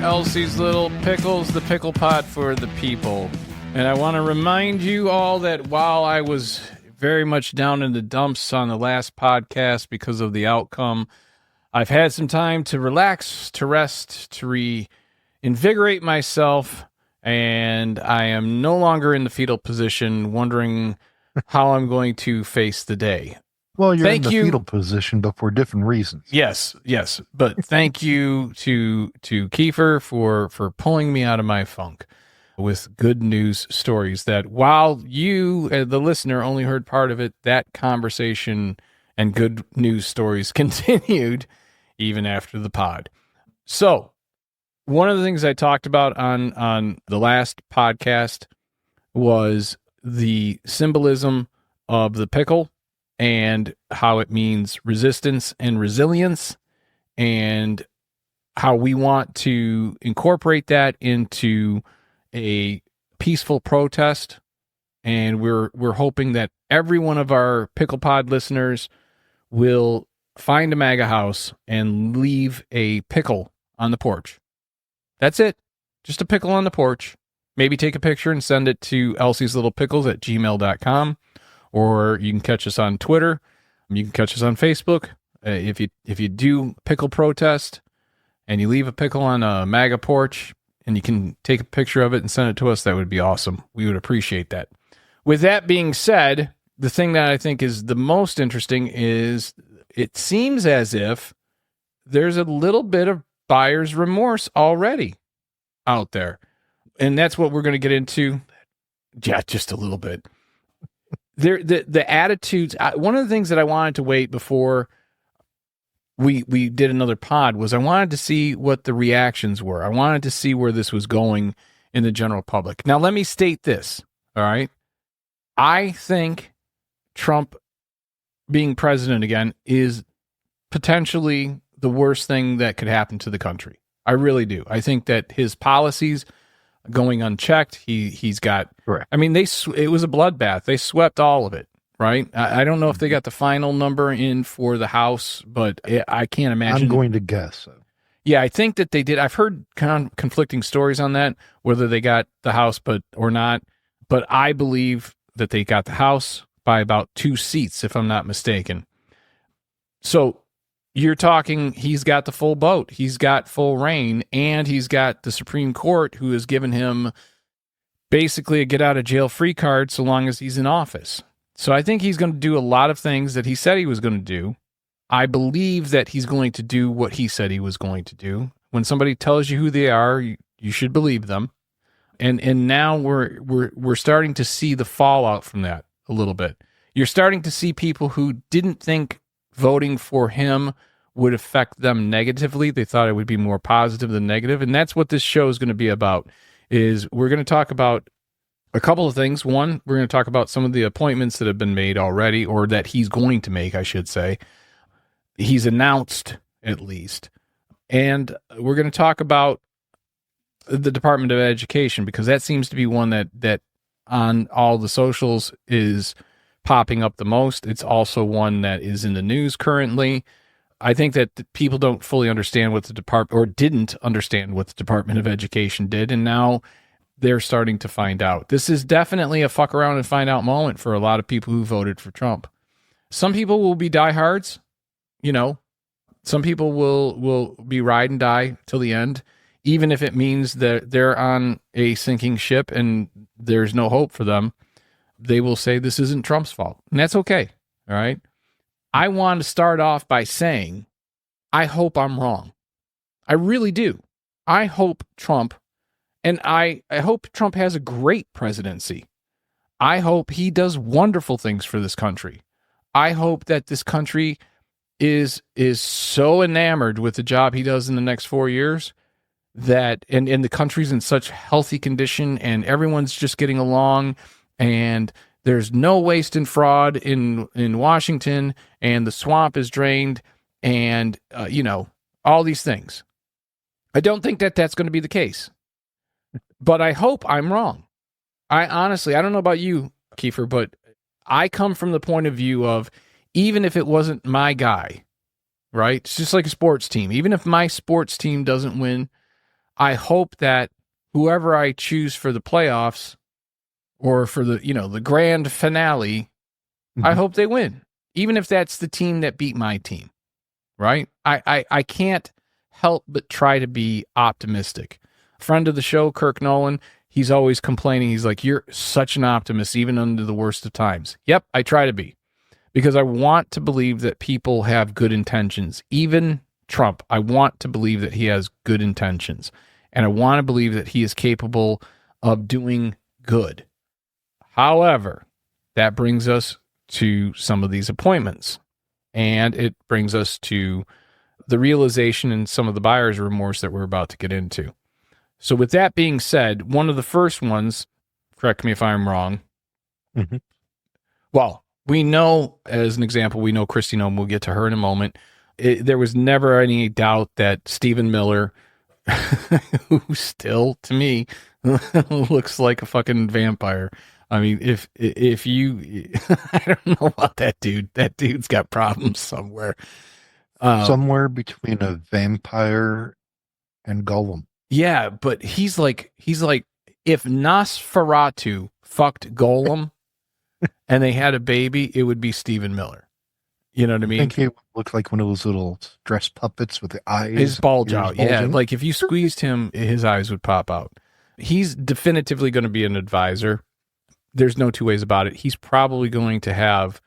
Elsie's Little Pickles, the pickle pot for the people. And I want to remind you all that while I was very much down in the dumps on the last podcast because of the outcome, I've had some time to relax, to rest, to reinvigorate myself, and I am no longer in the fetal position wondering how I'm going to face the day. Well, you're in the fetal position, but for different reasons. Yes. But thank you to Kiefer for pulling me out of my funk with good news stories that while you, the listener, only heard part of it, that conversation and good news stories continued even after the pod. So one of the things I talked about on the last podcast was the symbolism of the pickle and how it means resistance and resilience, and how we want to incorporate that into a peaceful protest. And we're hoping that every one of our Pickle Pod listeners will find a MAGA house and leave a pickle on the porch. That's it. Just a pickle on the porch. Maybe take a picture and send it to Elsie's Little Pickles at gmail.com. Or you can catch us on Twitter. You can catch us on Facebook. If you do pickle protest and you leave a pickle on a MAGA porch and you can take a picture of it and send it to us, that would be awesome. We would appreciate that. With that being said, the thing that I think is the most interesting is it seems as if there's a little bit of buyer's remorse already out there. And that's what we're going to get into. Yeah, just a little bit. The attitudes. One of the things that I wanted to wait before we did another pod was I wanted to see what the reactions were. I wanted to see where this was going in the general public. Now, let me state this. All right. I think Trump being president again is potentially the worst thing that could happen to the country. I really do. I think that his policies going unchecked. He's got. Correct. I mean, it was a bloodbath. They swept all of it, right? I don't know if they got the final number in for the House, but I can't imagine. I'm going to guess so. Yeah, I think that they did. I've heard conflicting stories on that, whether they got the House or not. But I believe that they got the House by about 2 seats, if I'm not mistaken. So you're talking, he's got the full boat. He's got full reign, and he's got the Supreme Court who has given him basically a get-out-of-jail-free card so long as he's in office. So I think he's going to do a lot of things that he said he was going to do. I believe that he's going to do what he said he was going to do. When somebody tells you who they are, you should believe them. And now we're starting to see the fallout from that a little bit. You're starting to see people who didn't think voting for him would affect them negatively. They thought it would be more positive than negative. And that's what this show is going to be about, is we're going to talk about a couple of things. One, we're going to talk about some of the appointments that have been made already, or that he's going to make, I should say. He's announced, at least. And we're going to talk about the Department of Education, because that seems to be one that on all the socials is popping up the most. It's also one that is in the news currently. I think that people don't fully understand what the department, or didn't understand what the Department of Education did, and now they're starting to find out. This is definitely a fuck around and find out moment for a lot of people who voted for Trump. Some people will be diehards, some people will be ride and die till the end, even if it means that they're on a sinking ship and there's no hope for them. They will say this isn't Trump's fault, and that's okay. All right. I want to start off by saying, I hope I'm wrong. I really do. I hope Trump, and I hope Trump has a great presidency. I hope he does wonderful things for this country. I hope that this country is so enamored with the job he does in the next 4 years that, and the country's in such healthy condition and everyone's just getting along, and there's no waste and fraud in Washington, and the swamp is drained, and, all these things. I don't think that that's going to be the case, but I hope I'm wrong. I honestly, I don't know about you, Kiefer, but I come from the point of view of, even if it wasn't my guy, right? It's just like a sports team. Even if my sports team doesn't win, I hope that whoever I choose for the playoffs or for the, the grand finale, I hope they win, even if that's the team that beat my team, right? I can't help but try to be optimistic. Friend of the show, Kirk Nolan, he's always complaining. He's like, you're such an optimist, even under the worst of times. Yep, I try to be, because I want to believe that people have good intentions. Even Trump, I want to believe that he has good intentions. And I want to believe that he is capable of doing good. However, that brings us to some of these appointments. And it brings us to the realization and some of the buyer's remorse that we're about to get into. So with that being said, one of the first ones, correct me if I'm wrong. Well, we know, as an example, we know Kristi Noem, we'll get to her in a moment. There was never any doubt that Stephen Miller, who still, to me, looks like a fucking vampire. I mean, if you, I don't know about that dude. That dude's got problems somewhere. Somewhere between a vampire and Gollum. Yeah, but he's like if Nosferatu fucked Gollum and they had a baby, it would be Stephen Miller. You know what I mean? I think he looked like one of those little stress puppets with the eyes. His bulge out. Yeah, like if you squeezed him, his eyes would pop out. He's definitively going to be an advisor. There's no two ways about it. He's probably going to have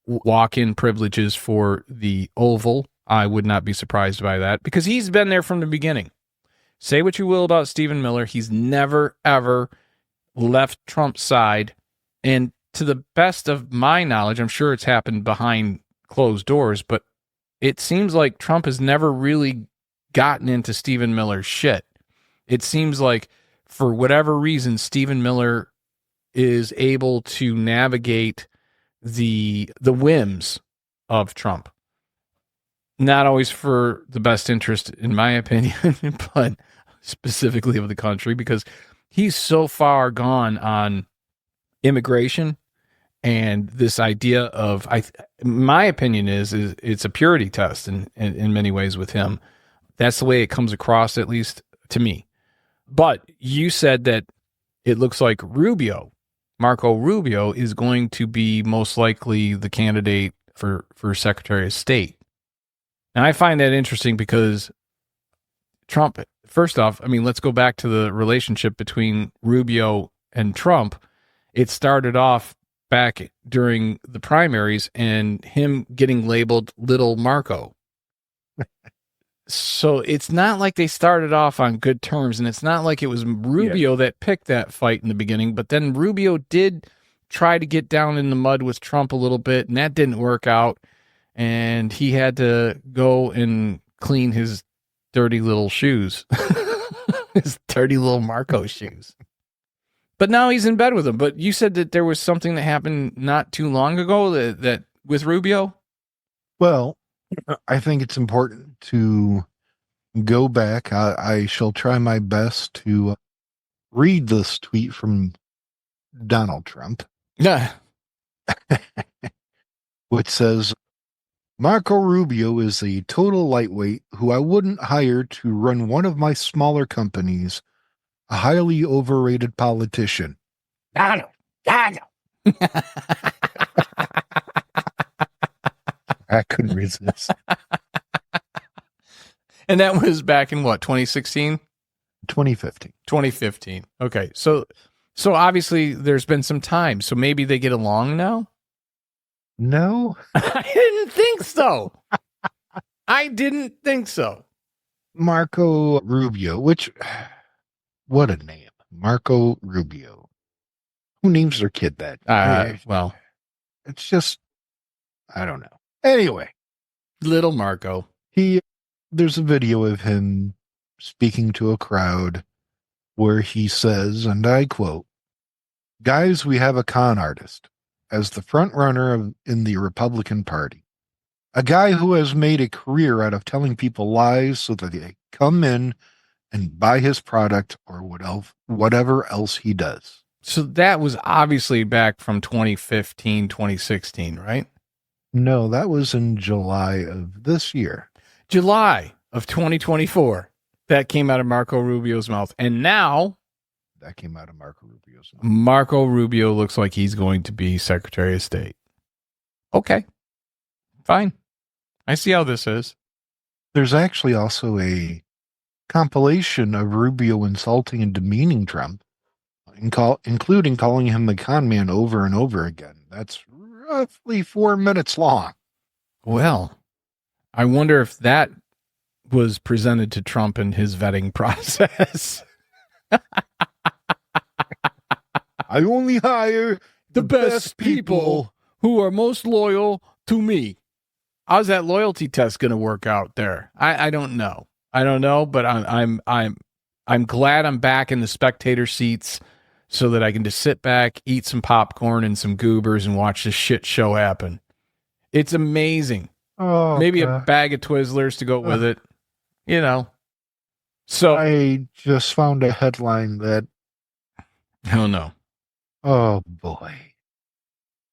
walk-in privileges for the Oval. I would not be surprised by that, because he's been there from the beginning. Say what you will about Stephen Miller, he's never, ever left Trump's side. And to the best of my knowledge, I'm sure it's happened behind closed doors, but it seems like Trump has never really gotten into Stephen Miller's shit. It seems like, for whatever reason, Stephen Miller is able to navigate the whims of Trump. Not always for the best interest, in my opinion, but specifically of the country, because he's so far gone on immigration and this idea of, my opinion is it's a purity test in many ways with him. That's the way it comes across, at least to me. But you said that it looks like Marco Rubio, is going to be most likely the candidate for Secretary of State. And I find that interesting because Trump, first off, I mean, let's go back to the relationship between Rubio and Trump. It started off back during the primaries and him getting labeled Little Marco. So it's not like they started off on good terms, and it's not like it was Rubio that picked that fight in the beginning, but then Rubio did try to get down in the mud with Trump a little bit, and that didn't work out. And he had to go and clean his dirty little shoes, his dirty little Marco shoes. But now he's in bed with him. But you said that there was something that happened not too long ago that with Rubio? Well, I think it's important to go back. I shall try my best to read this tweet from Donald Trump. Yeah. Which says, Marco Rubio is a total lightweight who I wouldn't hire to run one of my smaller companies, a highly overrated politician. Donald. I couldn't resist. And that was back in what, 2016? 2015. 2015. Okay. So obviously there's been some time. So maybe they get along now? No. I didn't think so. Marco Rubio, what a name. Marco Rubio. Who names their kid that? Well, it's just, I don't know. Anyway. Little Marco. There's a video of him speaking to a crowd where he says, and I quote, "Guys, we have a con artist as the front runner in the Republican Party. A guy who has made a career out of telling people lies so that they come in and buy his product or whatever else he does." So that was obviously back from 2015, 2016, right? No, that was in July of this year. July of 2024. That came out of Marco Rubio's mouth. And now That came out of Marco Rubio's mouth. Marco Rubio looks like he's going to be Secretary of State. Okay. Fine. I see how this is. There's actually also a compilation of Rubio insulting and demeaning Trump, including calling him the con man over and over again. That's roughly 4 minutes long. Well, I wonder if that was presented to Trump in his vetting process. I only hire the best people who are most loyal to me. How's that loyalty test going to work out there? I don't know. I don't know, but I'm glad I'm back in the spectator seats so that I can just sit back, eat some popcorn and some goobers and watch this shit show happen. It's amazing. Oh, maybe a bag of Twizzlers to go with it. You know. So I just found a headline that oh no. Oh boy.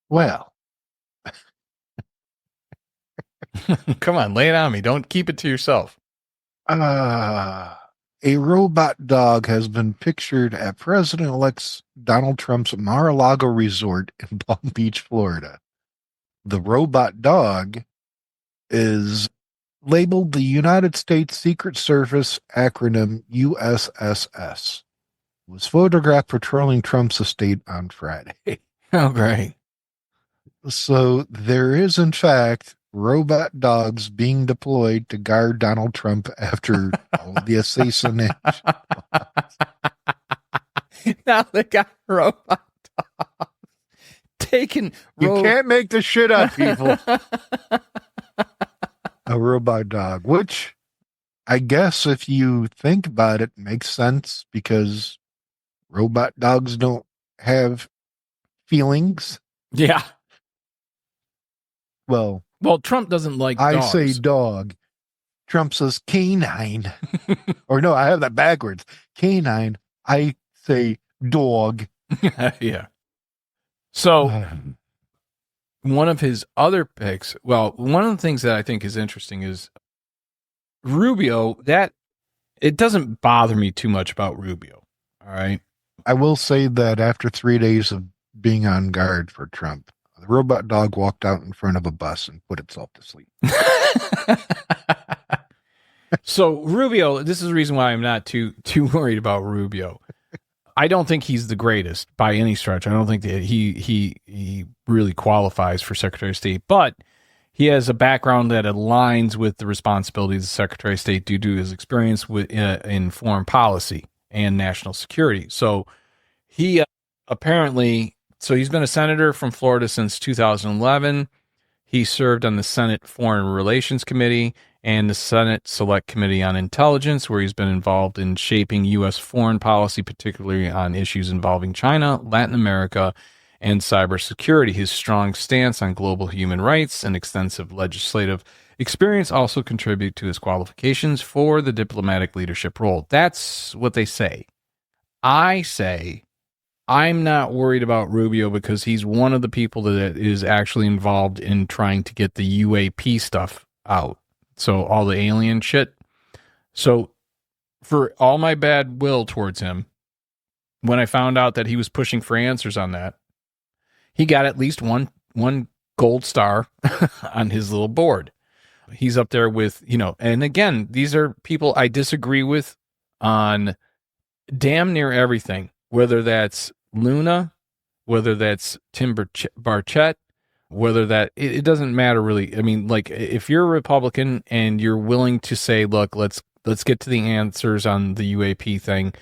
Well. Come on, lay it on me. Don't keep it to yourself. A robot dog has been pictured at President-elect Donald Trump's Mar-a-Lago resort in Palm Beach, Florida. The robot dog is labeled the United States Secret Service acronym USSS. It was photographed patrolling Trump's estate on Friday. Oh, great. So there is, in fact, robot dogs being deployed to guard Donald Trump after all the assassination. Now they got robot dogs. You can't make this shit up, people. A robot dog, which I guess if you think about it, makes sense because robot dogs don't have feelings. Yeah. Well, Trump doesn't like I dogs. say dog. Trump says canine. Or no, I have that backwards. Canine. I say dog. Yeah. So one of his other picks, one of the things that I think is interesting is Rubio, that it doesn't bother me too much about Rubio. All right. I will say that after 3 days of being on guard for Trump, the robot dog walked out in front of a bus and put itself to sleep. So Rubio, this is the reason why I'm not too worried about Rubio. I don't think he's the greatest by any stretch. I don't think that he really qualifies for Secretary of State, but he has a background that aligns with the responsibilities of Secretary of State due to his experience in foreign policy and national security. So he he's been a senator from Florida since 2011. He served on the Senate Foreign Relations Committee and the Senate Select Committee on Intelligence, where he's been involved in shaping U.S. foreign policy, particularly on issues involving China, Latin America, and cybersecurity. His strong stance on global human rights and extensive legislative experience also contribute to his qualifications for the diplomatic leadership role. That's what they say. I say I'm not worried about Rubio because he's one of the people that is actually involved in trying to get the UAP stuff out. So all the alien shit. So for all my bad will towards him, when I found out that he was pushing for answers on that, he got at least one gold star on his little board. He's up there with, and again, these are people I disagree with on damn near everything, whether that's Luna, whether that's Tim Barchett, whether that it doesn't matter really. I mean, like if you're a Republican and you're willing to say, look, let's get to the answers on the UAP thing.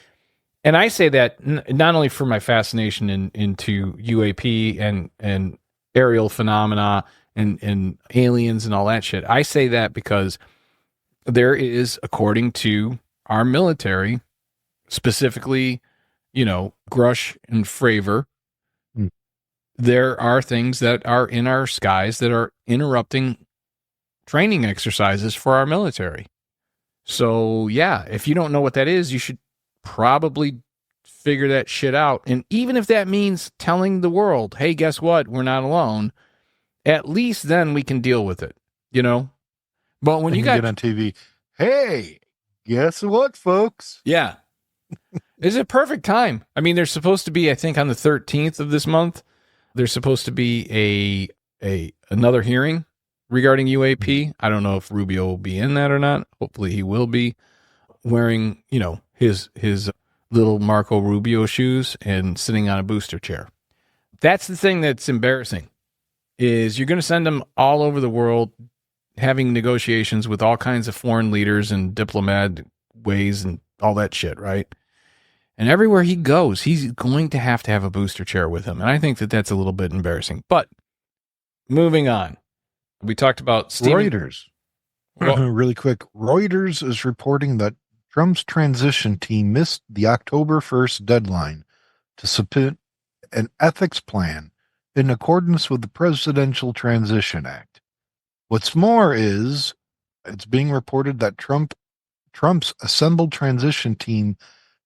And I say that not only for my fascination into UAP and aerial phenomena and aliens and all that shit. I say that because there is, according to our military, specifically, Grush and Fravor, there are things that are in our skies that are interrupting training exercises for our military. So, yeah, if you don't know what that is, you should probably figure that shit out. And even if that means telling the world, hey, guess what? We're not alone. At least then we can deal with it, But when you got get on TV, hey, Guess what, folks? Yeah. It's a perfect time. I mean, there's supposed to be, I think, on the 13th of this month, there's supposed to be another hearing regarding UAP. I don't know if Rubio will be in that or not. Hopefully he will be wearing, his little Marco Rubio shoes and sitting on a booster chair. That's the thing that's embarrassing, is you're going to send them all over the world having negotiations with all kinds of foreign leaders and diplomat ways and all that shit, right? And everywhere he goes, he's going to have a booster chair with him. And I think that that's a little bit embarrassing. But moving on, we talked about Reuters. Well, really quick. Reuters is reporting that Trump's transition team missed the October 1st deadline to submit an ethics plan in accordance with the Presidential Transition Act. What's more is it's being reported that Trump's assembled transition team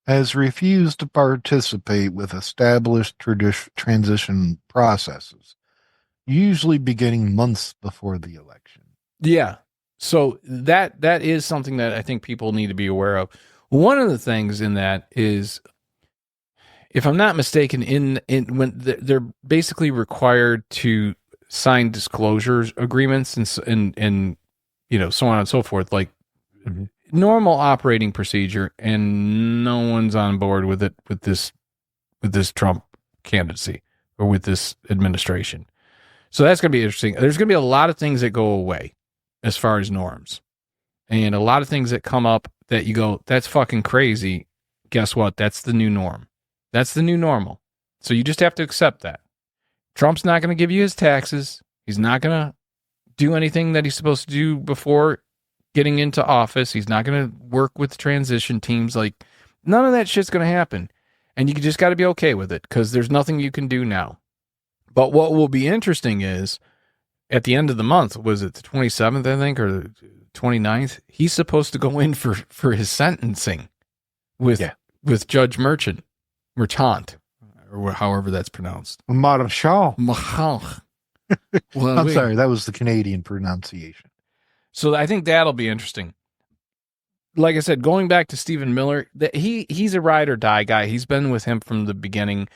has refused to participate with established transition processes, usually beginning months before the election. Yeah. So that is something that I think people need to be aware of. One of the things in that is, if I'm not mistaken, in when they're basically required to sign disclosures agreements and so on and so forth, like normal operating procedure, and no one's on board with it with this Trump candidacy or with this administration. So that's going to be interesting. There's going to be a lot of things that go away as far as norms, and a lot of things that come up that you go, that's fucking crazy. Guess what? That's the new norm. That's the new normal. So you just have to accept that. Trump's not going to give you his taxes. He's not going to do anything that he's supposed to do before getting into office. He's not going to work with transition teams. Like, none of that shit's going to happen. And you just got to be okay with it, because there's nothing you can do now. But what will be interesting is, at the end of the month, was it the 27th, I think, or the 29th? He's supposed to go in for his sentencing with Judge Merchant, or however that's pronounced. Marshall. Well, I'm sorry, that was the Canadian pronunciation. So I think that'll be interesting. Like I said, going back to Stephen Miller, he's a ride or die guy. He's been with him from the beginning.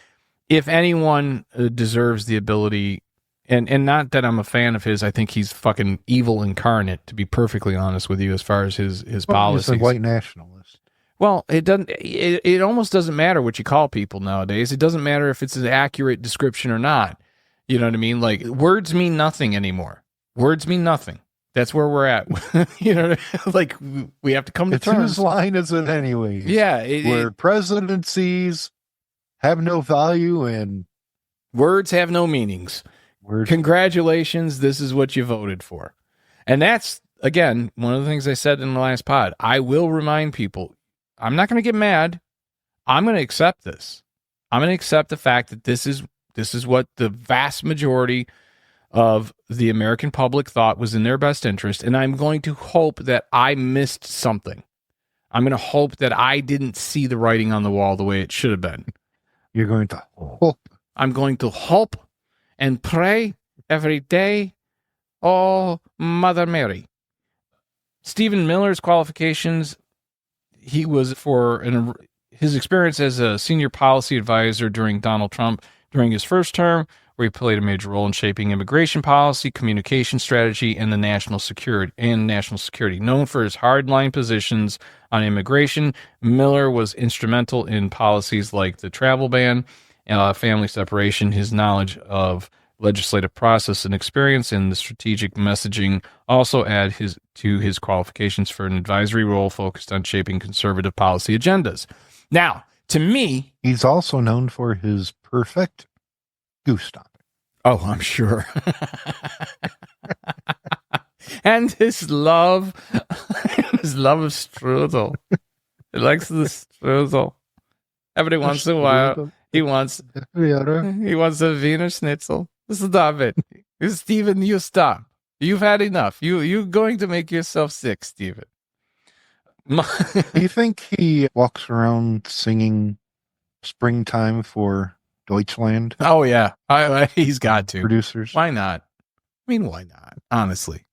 If anyone deserves the ability, and not that I'm a fan of his, I think he's fucking evil incarnate, to be perfectly honest with you, as far as his policies. He's a white nationalist. Well, it almost doesn't matter what you call people nowadays. It doesn't matter if it's an accurate description or not. You know what I mean? Like, words mean nothing anymore. Words mean nothing. That's where we're at. You know, like, we have to come to terms. Whose line is it anyway? Yeah. Where presidencies have no value and words have no meanings. Congratulations. This is what you voted for. And that's, again, one of the things I said in the last pod. I will remind people, I'm not going to get mad. I'm going to accept this. I'm going to accept the fact that this is what the vast majority of the American public thought was in their best interest. And I'm going to hope that I missed something. I'm going to hope that I didn't see the writing on the wall the way it should have been. You're going to hope. I'm going to hope and pray every day. Oh, Mother Mary. Stephen Miller's qualifications, he was his experience as a senior policy advisor during Donald Trump during his first term, where he played a major role in shaping immigration policy, communication strategy, and national security. Known for his hardline positions on immigration, Miller was instrumental in policies like the travel ban, family separation. His knowledge of legislative process and experience in the strategic messaging also add to his qualifications for an advisory role focused on shaping conservative policy agendas. Now, to me, he's also known for his perfect goose stomping. Oh, I'm sure. And his love of strudel. He likes the strudel. Every once in a while, he wants a Wiener Schnitzel. Stop it. Stephen, you stop. You've had enough. You're going to make yourself sick, Stephen. Do you think he walks around singing Springtime for Deutschland? Oh, yeah. He's got to. Producers. Why not? I mean, why not? Honestly.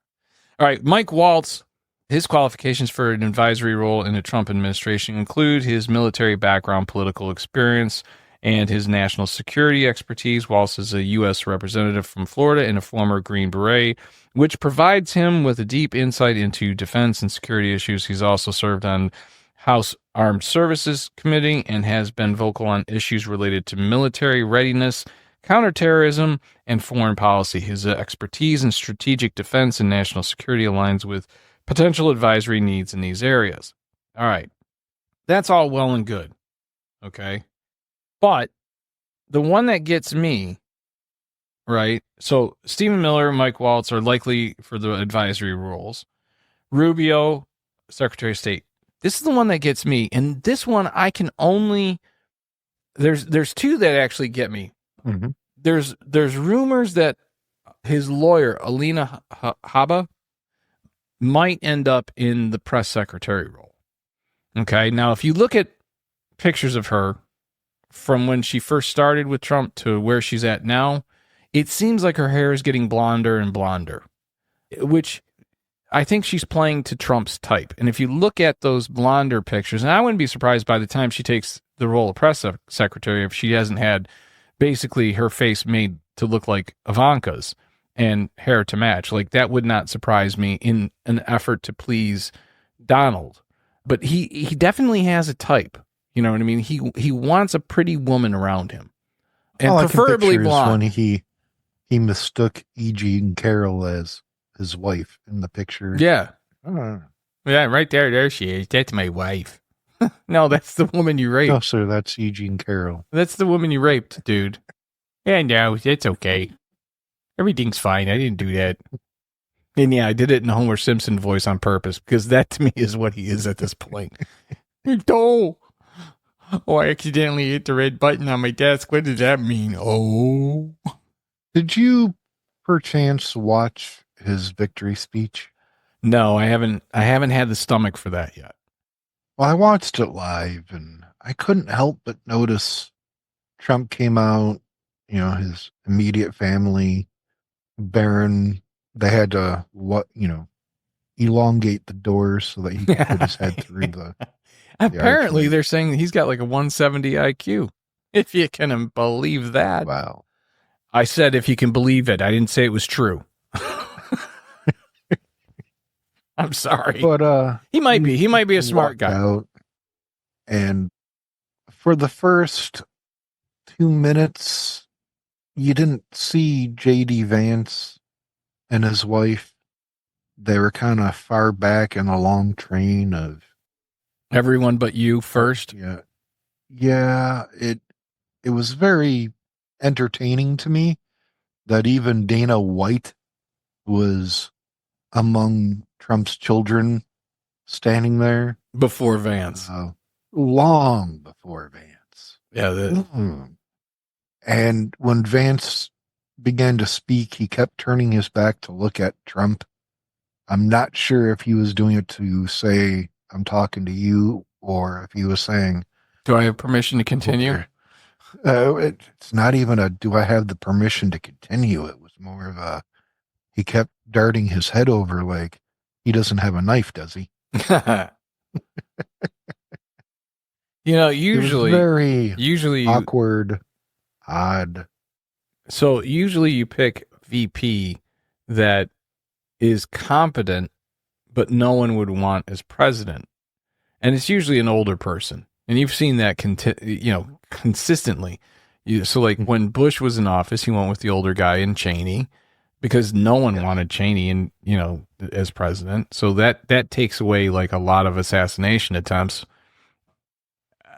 All right. Mike Waltz His qualifications for an advisory role in the Trump administration include his military background, political experience, and his national security expertise, whilst as a U.S. representative from Florida and a former Green Beret, which provides him with a deep insight into defense and security issues. He's also served on House Armed Services Committee and has been vocal on issues related to military readiness, counterterrorism, and foreign policy. His expertise in strategic defense and national security aligns with potential advisory needs in these areas. All right. That's all well and good. Okay. But the one that gets me, right? So Stephen Miller, Mike Waltz are likely for the advisory roles. Rubio, Secretary of State. This is the one that gets me. And this one I can only, there's two that actually get me. Mm-hmm. There's rumors that his lawyer, Alina Habba, might end up in the press secretary role. Okay. Now, if you look at pictures of her from when she first started with Trump to where she's at now, it seems like her hair is getting blonder and blonder, which I think she's playing to Trump's type. And if you look at those blonder pictures, and I wouldn't be surprised by the time she takes the role of press secretary if she hasn't had basically her face made to look like Ivanka's and hair to match. Like, that would not surprise me in an effort to please Donald. But he definitely has a type. You know what I mean? He wants a pretty woman around him, and preferably blonde. When he mistook E.G. and Carol as his wife in the picture. Yeah, yeah, right there. There she is. That's my wife. No, that's the woman you raped. No, sir, that's E.G. and Carol. That's the woman you raped, dude. Yeah, no, it's okay. Everything's fine. I didn't do that. And yeah, I did it in a Homer Simpson voice on purpose because that to me is what he is at this point. Oh, I accidentally hit the red button on my desk. What does that mean? Oh. Did you perchance watch his victory speech? No, I haven't had the stomach for that yet. Well, I watched it live and I couldn't help but notice Trump came out, his immediate family, Barron, they had to, elongate the doors so that he could put his head through the. Apparently, they're saying he's got like a 170 IQ. If you can believe that. Wow. I said if you can believe it. I didn't say it was true. I'm sorry. But he might be a smart guy. Out, and for the first 2 minutes, you didn't see J.D. Vance and his wife. They were kind of far back in a long train of everyone but you first. Yeah. It was very entertaining to me that even Dana White was among Trump's children standing there before Vance, long before Vance. Yeah. And when Vance began to speak, he kept turning his back to look at Trump. I'm not sure if he was doing it to say, I'm talking to you, or if he was saying, do I have permission to continue? It's not even a, do I have the permission to continue? It was more of a, he kept darting his head over like, he doesn't have a knife, does he? Usually awkward, odd. So usually you pick VP that is competent, but no one would want as president. And it's usually an older person. And you've seen that, consistently. So like when Bush was in office, he went with the older guy in Cheney because no one wanted Cheney as president. So that takes away like a lot of assassination attempts.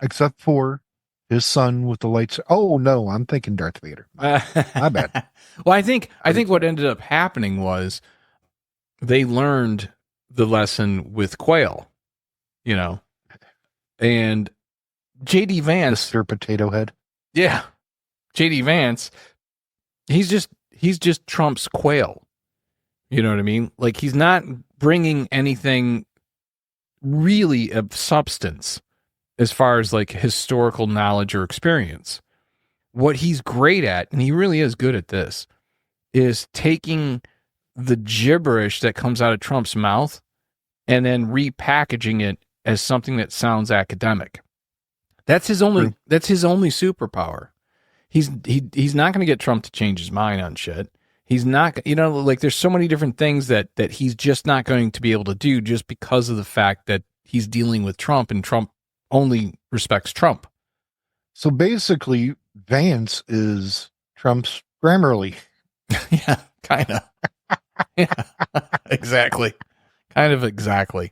Except for his son with the lights. Oh no, I'm thinking Darth Vader. My bad. Well, I think what ended up happening was they learned the lesson with Quayle, and J.D. Vance, Mr. Potato Head. Yeah, J.D. Vance. He's just Trump's Quayle. You know what I mean? Like, he's not bringing anything really of substance as far as like historical knowledge or experience. What he's great at, and he really is good at this, is taking the gibberish that comes out of Trump's mouth and then repackaging it as something that sounds academic. That's his only superpower. He's not going to get Trump to change his mind on shit. He's not, like there's so many different things that he's just not going to be able to do just because of the fact that he's dealing with Trump and Trump only respects Trump. So basically, Vance is Trump's Grammarly. Yeah, kind of. Yeah, exactly. Kind of exactly.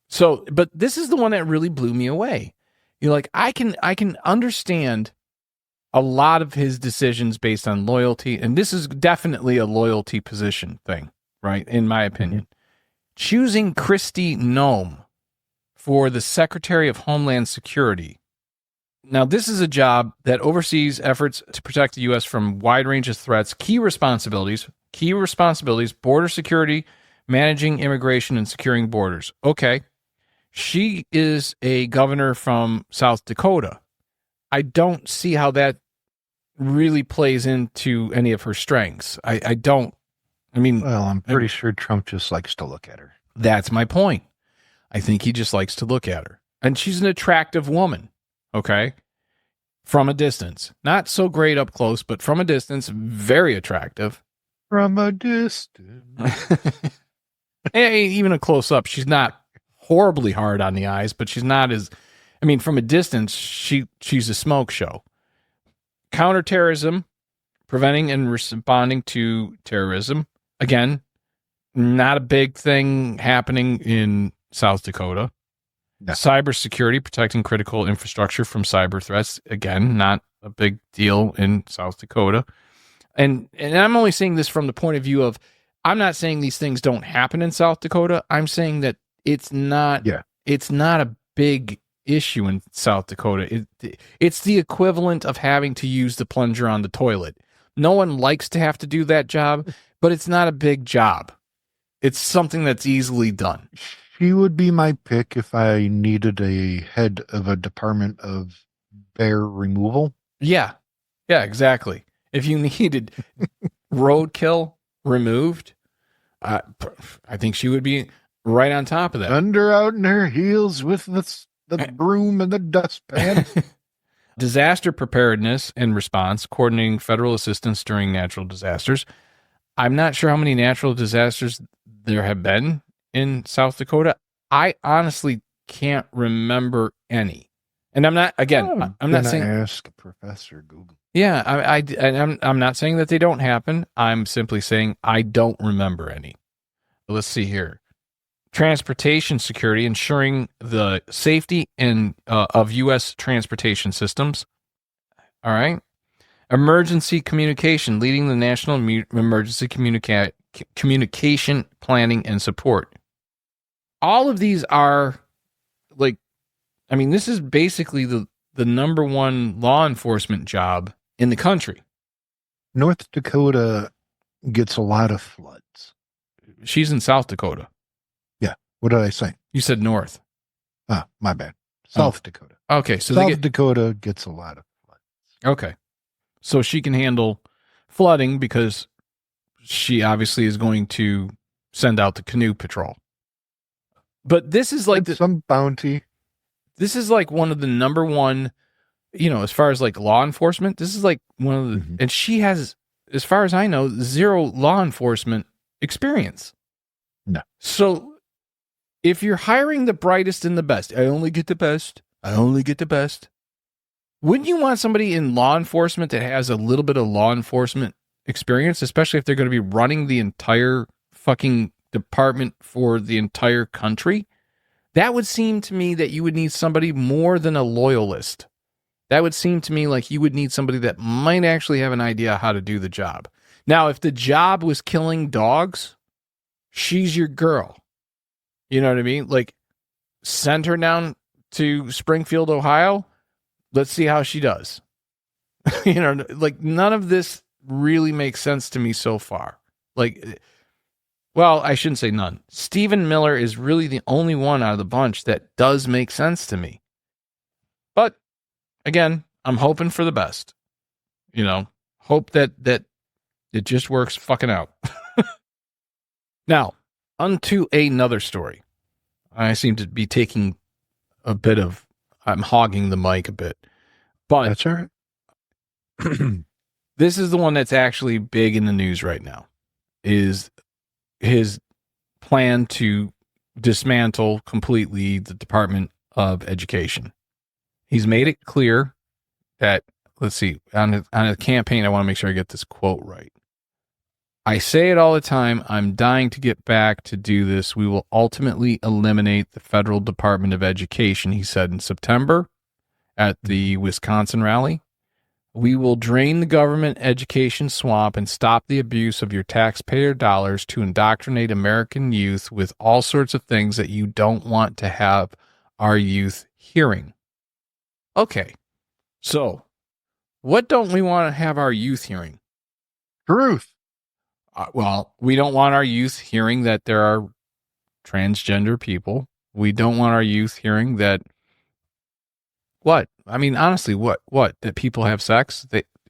So, but this is the one that really blew me away. Like, I can understand a lot of his decisions based on loyalty, and this is definitely a loyalty position thing, right? In my opinion. Mm-hmm. Choosing Kristi Noem for the Secretary of Homeland Security. Now, this is a job that oversees efforts to protect the U.S. from a wide range of threats, key responsibilities, border security, managing immigration, and securing borders. Okay. She is a governor from South Dakota. I don't see how that really plays into any of her strengths. I don't. I mean, well, I'm pretty sure Trump just likes to look at her. That's my point. I think he just likes to look at her. And she's an attractive woman, okay? From a distance. Not so great up close, but from a distance, very attractive. From a distance. Even a close up, she's not horribly hard on the eyes, but she's not as, from a distance, she's a smoke show. Counterterrorism, preventing and responding to terrorism. Again, not a big thing happening in South Dakota. No. Cybersecurity, protecting critical infrastructure from cyber threats. Again, not a big deal in South Dakota. And I'm only saying this from the point of view of, I'm not saying these things don't happen in South Dakota. I'm saying that it's not a big issue in South Dakota. It's the equivalent of having to use the plunger on the toilet. No one likes to have to do that job, but it's not a big job. It's something that's easily done. She would be my pick if I needed a head of a department of bear removal. Yeah, exactly. If you needed roadkill removed, I think she would be right on top of that. Under out in her heels with the broom and the dustpan. Disaster preparedness and response, coordinating federal assistance during natural disasters. I'm not sure how many natural disasters there have been in South Dakota. I honestly can't remember any. And I'm not, again, I'm not saying ask Professor Google. Yeah, I'm not saying that they don't happen. I'm simply saying I don't remember any. Let's see here. Transportation security, ensuring the safety of U.S. transportation systems. All right. Emergency communication, leading the national emergency communication planning and support. All of these are this is basically the number one law enforcement job in the country. North Dakota gets a lot of floods. She's in South Dakota. Yeah. What did I say? You said north. Ah, my bad. South Dakota. Okay. So South Dakota gets a lot of floods. Okay. So she can handle flooding because she obviously is going to send out the canoe patrol. But this is like some bounty. This is like one of the number one, as far as like law enforcement, this is like one of the, and she has, as far as I know, zero law enforcement experience. No. So if you're hiring the brightest and the best, I only get the best. Wouldn't you want somebody in law enforcement that has a little bit of law enforcement experience, especially if they're going to be running the entire fucking department for the entire country? That would seem to me that you would need somebody more than a loyalist. That would seem to me like you would need somebody that might actually have an idea how to do the job. Now, if the job was killing dogs, she's your girl. You know what I mean? Like, send her down to Springfield, Ohio. Let's see how she does. None of this really makes sense to me so far. Well, I shouldn't say none. Stephen Miller is really the only one out of the bunch that does make sense to me. But, again, I'm hoping for the best. Hope that it just works fucking out. Now, onto another story. I seem to be taking I'm hogging the mic a bit. But That's all right. this is the one that's actually big in the news right now, is his plan to dismantle completely the Department of Education. He's made it clear that, let's see, on a campaign, I want to make sure I get this quote right. I say it all the time. I'm dying to get back to do this. We will ultimately eliminate the federal Department of Education, he said in September at the Wisconsin rally. We will drain the government education swamp and stop the abuse of your taxpayer dollars to indoctrinate American youth with all sorts of things that you don't want to have our youth hearing. Okay, so what don't we want to have our youth hearing? Truth. Well, we don't want our youth hearing that there are transgender people. We don't want our youth hearing that what? I mean, honestly, what? That people have sex?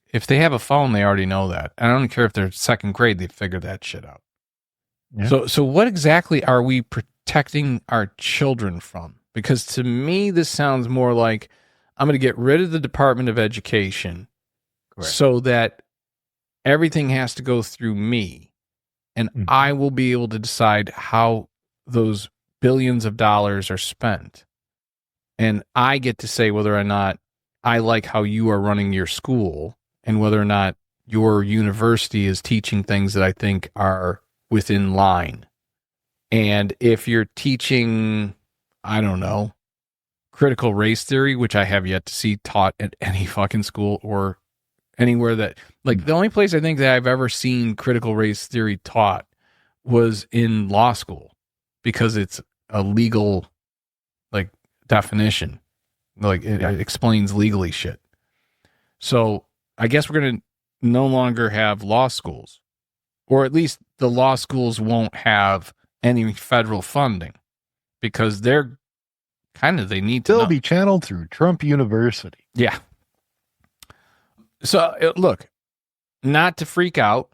If they have a phone, they already know that. I don't care if they're second grade, they figure that shit out. Yeah. So what exactly are we protecting our children from? Because to me, this sounds more like I'm going to get rid of the Department of Education. Correct. So that everything has to go through me, and I will be able to decide how those billions of dollars are spent. And I get to say whether or not I like how you are running your school and whether or not your university is teaching things that I think are within line. And if you're teaching, I don't know, critical race theory, which I have yet to see taught at any fucking school or anywhere that, like, the only place I think that I've ever seen critical race theory taught was in law school because it's a legal, like, definition. Like, it explains legally shit. So I guess we're going to no longer have law schools, or at least the law schools won't have any federal funding because they're kind of, they need to still be channeled through Trump University. Yeah. So look, not to freak out,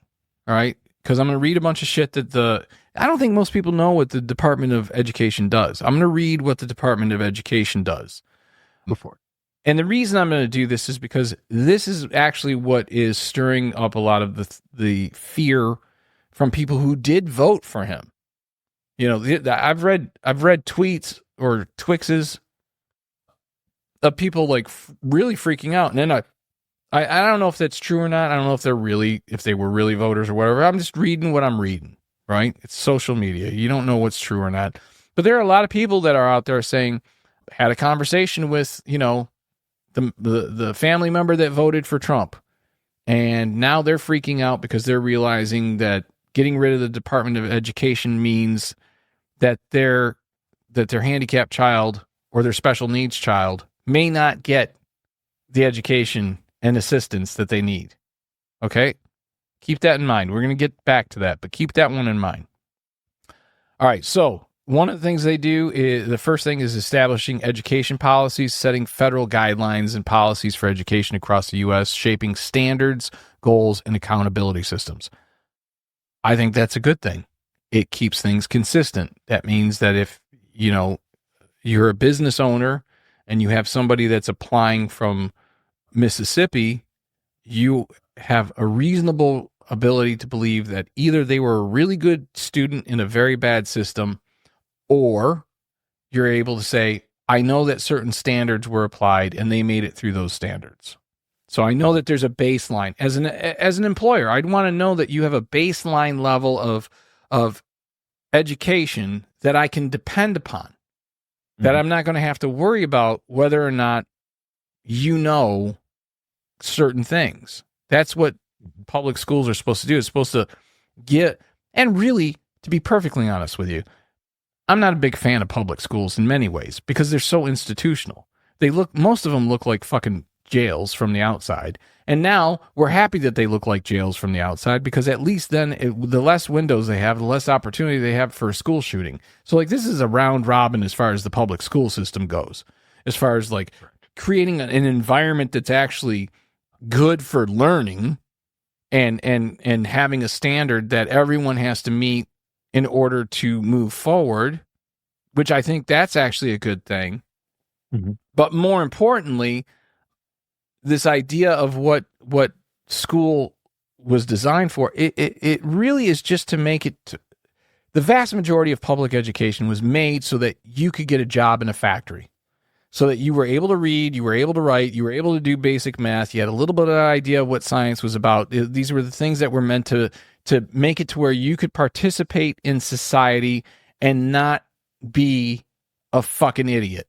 all right, because I'm going to read a bunch of shit that I don't think most people know what the Department of Education does. I'm going to read what the Department of Education does. Before. And the reason I'm going to do this is because this is actually what is stirring up a lot of the fear from people who did vote for him. You know, I've read tweets or Twixes of people like really freaking out, and then I don't know if that's true or not. I don't know if they were really voters or whatever. I'm just reading what I'm reading, right? It's social media. You don't know what's true or not. But there are a lot of people that are out there saying, had a conversation with, you know, the family member that voted for Trump. And now they're freaking out because they're realizing that getting rid of the Department of Education means that their handicapped child or their special needs child may not get the education and assistance that they need. Okay? Keep that in mind. We're going to get back to that, but keep that one in mind. All right, so one of the things they do is, the first thing is establishing education policies, setting federal guidelines and policies for education across the U.S., shaping standards, goals, and accountability systems. I think that's a good thing. It keeps things consistent. That means that if, you know, you're a business owner and you have somebody that's applying from Mississippi, you have a reasonable ability to believe that either they were a really good student in a very bad system, or you're able to say, I know that certain standards were applied and they made it through those standards. So I know that there's a baseline. As an employer, I'd want to know that you have a baseline level of education that I can depend upon, that I'm not going to have to worry about whether or not you know certain things. That's what public schools are supposed to do. It's supposed to get, and really, to be perfectly honest with you, I'm not a big fan of public schools in many ways because they're so institutional. Most of them look like fucking jails from the outside. And now we're happy that they look like jails from the outside because at least then the less windows they have, the less opportunity they have for a school shooting. So like this is a round robin as far as the public school system goes, as far as like creating an environment that's actually good for learning and having a standard that everyone has to meet in order to move forward. which I think that's actually a good thing. Mm-hmm. But more importantly, this idea of what school was designed for, it really is just to make it. The vast majority of public education was made so that you could get a job in a factory, so that you were able to read, you were able to write, you were able to do basic math, you had a little bit of an idea of what science was about. These were the things that were meant to make it to where you could participate in society and not be a fucking idiot.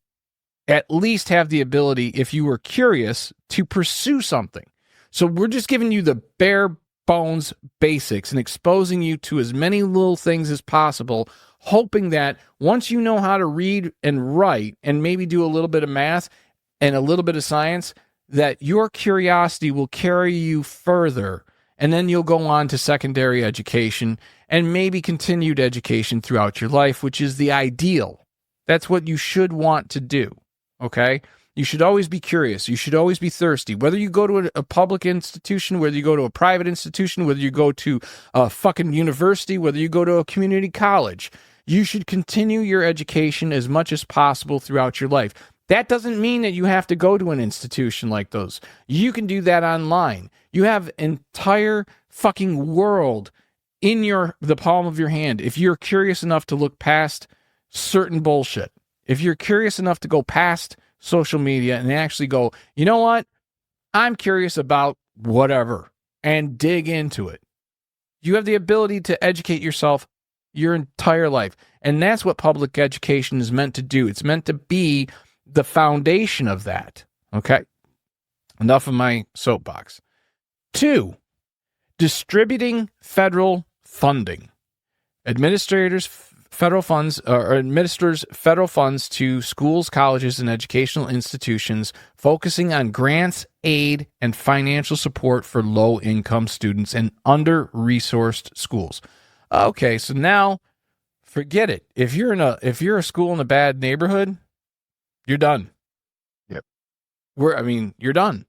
At least have the ability, if you were curious, to pursue something. So we're just giving you the bare bones basics and exposing you to as many little things as possible, hoping that once you know how to read and write and maybe do a little bit of math and a little bit of science, that your curiosity will carry you further. And then you'll go on to secondary education and maybe continued education throughout your life, which is the ideal. That's what you should want to do. Okay? You should always be curious. You should always be thirsty. Whether you go to a public institution, whether you go to a private institution, whether you go to a fucking university, whether you go to a community college, you should continue your education as much as possible throughout your life. That doesn't mean that you have to go to an institution like those. You can do that online. You have an entire fucking world in the palm of your hand if you're curious enough to look past certain bullshit. If you're curious enough to go past social media and actually go, you know what? I'm curious about whatever and dig into it. You have the ability to educate yourself your entire life. And that's what public education is meant to do. It's meant to be the foundation of that. Okay? Enough of my soapbox. 2, distributing federal funding. Administrators administers federal funds to schools, colleges, and educational institutions, focusing on grants, aid, and financial support for low-income students and under-resourced schools. Okay, so now forget it. If you're a school in a bad neighborhood, you're done. Yep. You're done.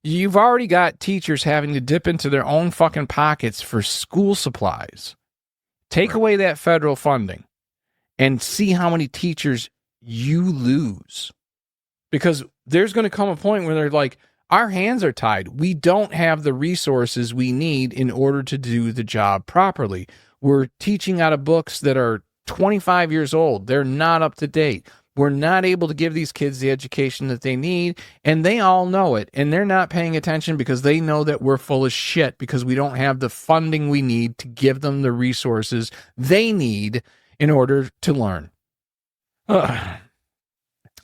You've already got teachers having to dip into their own fucking pockets for school supplies. Take away that federal funding and see how many teachers you lose. Because there's going to come a point where they're like, our hands are tied. We don't have the resources we need in order to do the job properly. We're teaching out of books that are 25 years old. They're not up to date. We're not able to give these kids the education that they need, and they all know it, and they're not paying attention because they know that we're full of shit because we don't have the funding we need to give them the resources they need in order to learn.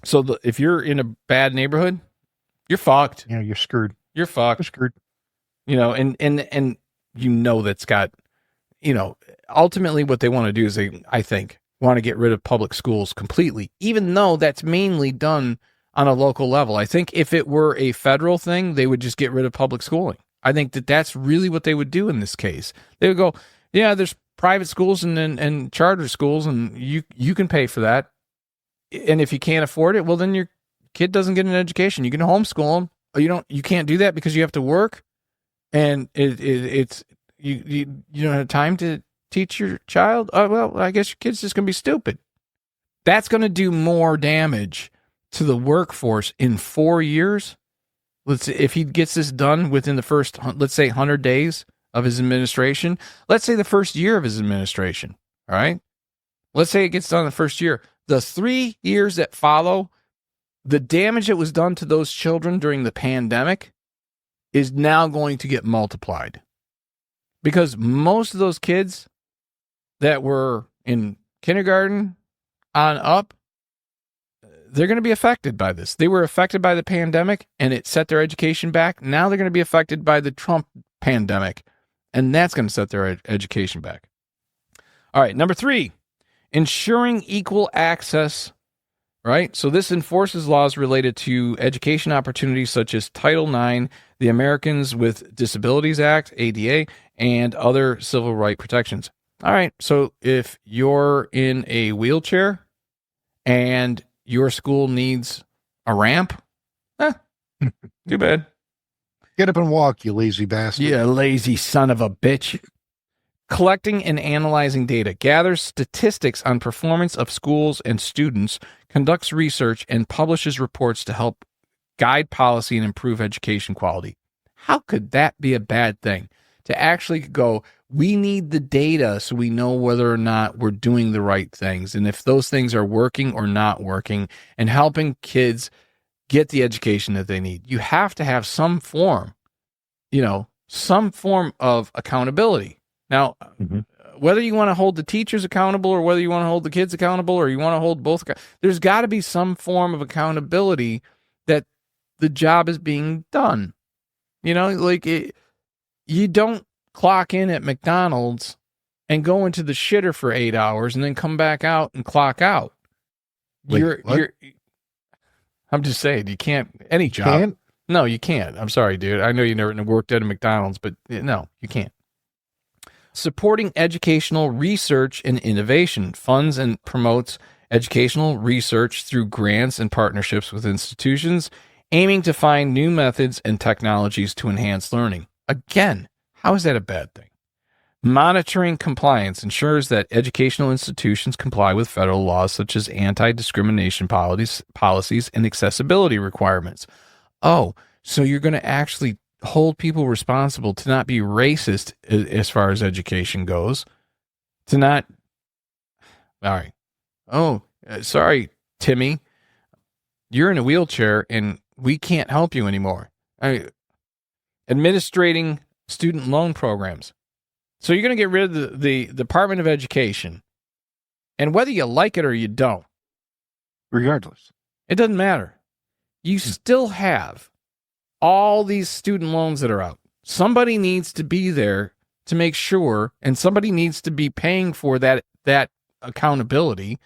So if you're in a bad neighborhood, you're fucked. You're screwed. You're fucked. You're screwed. And that's got, ultimately what they want to do is I think, want to get rid of public schools completely, even though that's mainly done on a local level. I think if it were a federal thing, they would just get rid of public schooling. I think that's really what they would do in this case. They would go, yeah, there's private schools and charter schools, and you can pay for that. And if you can't afford it, well, then your kid doesn't get an education. You can homeschool them. You can't do that because you have to work, and it's you don't have time to teach your child. Oh, well, I guess your kid's just going to be stupid. That's going to do more damage to the workforce in 4 years. If he gets this done within the first, let's say, 100 days of his administration, let's say the first year of his administration, all right? Let's say it gets done the first year. The 3 years that follow, the damage that was done to those children during the pandemic is now going to get multiplied. Because most of those kids that were in kindergarten on up, they're going to be affected by this. They were affected by the pandemic and it set their education back. Now they're going to be affected by the Trump pandemic, and that's going to set their education back. All right, number 3, ensuring equal access, right? So this enforces laws related to education opportunities such as Title IX, the Americans with Disabilities Act, ADA, and other civil rights protections. All right, so if you're in a wheelchair and your school needs a ramp, too bad. Get up and walk, you lazy bastard. You lazy son of a bitch. collecting and analyzing data, gathers statistics on performance of schools and students, conducts research, and publishes reports to help guide policy and improve education quality. How could that be a bad thing? To actually go, we need the data so we know whether or not we're doing the right things and if those things are working or not working, and helping kids get the education that they need. You have to have some form, some form of accountability. Now, whether you want to hold the teachers accountable or whether you want to hold the kids accountable or you want to hold both, there's got to be some form of accountability that the job is being done. You don't clock in at McDonald's and go into the shitter for 8 hours and then come back out and clock out. I'm just saying, you can't, any job. Can't? No, you can't. I'm sorry, dude. I know you never worked at a McDonald's, but no, you can't. Supporting educational research and innovation funds and promotes educational research through grants and partnerships with institutions, aiming to find new methods and technologies to enhance learning. Again, how is that a bad thing? Monitoring compliance ensures that educational institutions comply with federal laws such as anti-discrimination policies and accessibility requirements. Oh, so you're going to actually hold people responsible to not be racist as far as education goes, to not, all right. Oh, sorry, Timmy, you're in a wheelchair and we can't help you anymore. Administrating student loan programs. So you're going to get rid of the Department of Education, and whether you like it or you don't, regardless, it doesn't matter. You still have all these student loans that are out. Somebody needs to be there to make sure, and somebody needs to be paying for that accountability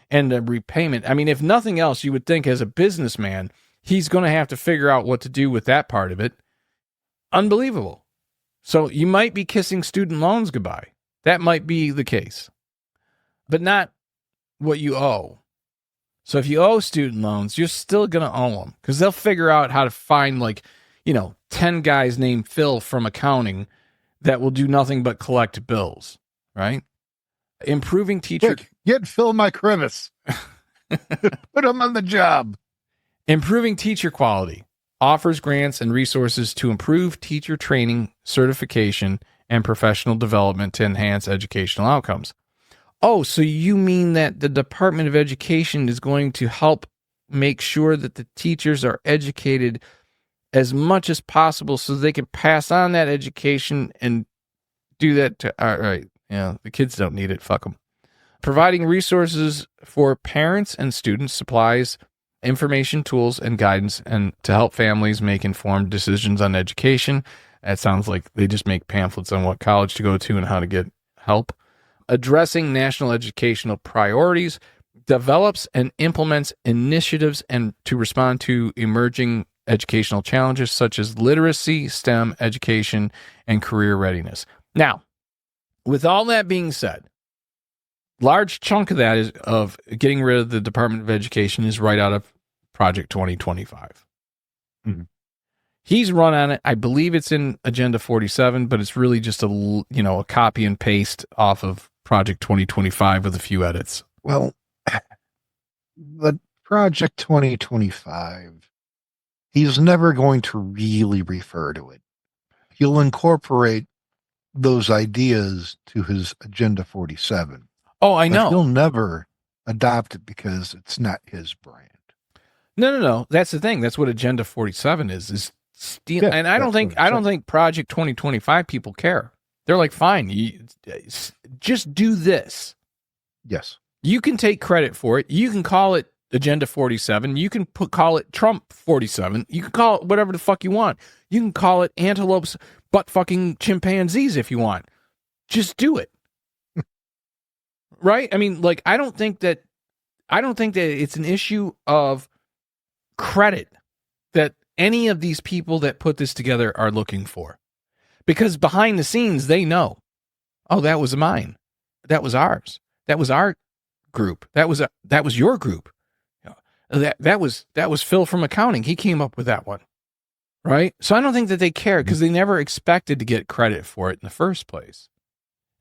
and the repayment. I mean, if nothing else, you would think as a businessman, he's going to have to figure out what to do with that part of it. Unbelievable. So you might be kissing student loans goodbye. That might be the case, but not what you owe. So if you owe student loans, you're still going to owe them because they'll figure out how to find 10 guys named Phil from accounting that will do nothing but collect bills, right? Improving teacher. Get Phil my crevice. Put him on the job. Improving teacher quality. Offers grants and resources to improve teacher training, certification, and professional development to enhance educational outcomes. Oh, so you mean that the Department of Education is going to help make sure that the teachers are educated as much as possible so they can pass on that education and do that to, all right, yeah, the kids don't need it, fuck them. Providing resources for parents and students, supplies, information, tools, and guidance, and to help families make informed decisions on education. That sounds like they just make pamphlets on what college to go to and how to get help. Addressing national educational priorities, develops and implements initiatives and to respond to emerging educational challenges such as literacy, STEM education, and career readiness. Now, with all that being said, large chunk of that is of getting rid of the Department of Education is right out of Project 2025. Mm-hmm. He's run on it. I believe it's in Agenda 47, but it's really just a copy and paste off of Project 2025 with a few edits. Well, the Project 2025, he's never going to really refer to it. He'll incorporate those ideas to his Agenda 47. Oh, I know. He'll never adopt it because it's not his brand. No. That's the thing. That's what Agenda 47 is steal. Yeah, and I don't think Project 2025 people care. They're like, fine, just do this. Yes. You can take credit for it. You can call it Agenda 47. You can call it Trump 47. You can call it whatever the fuck you want. You can call it antelopes butt fucking chimpanzees if you want. Just do it. Right? I mean, I don't think that it's an issue of credit that any of these people that put this together are looking for. Because behind the scenes, they know, oh, that was mine. That was ours. That was our group. That was your group. That was Phil from accounting. He came up with that one. Right? So I don't think that they care because they never expected to get credit for it in the first place.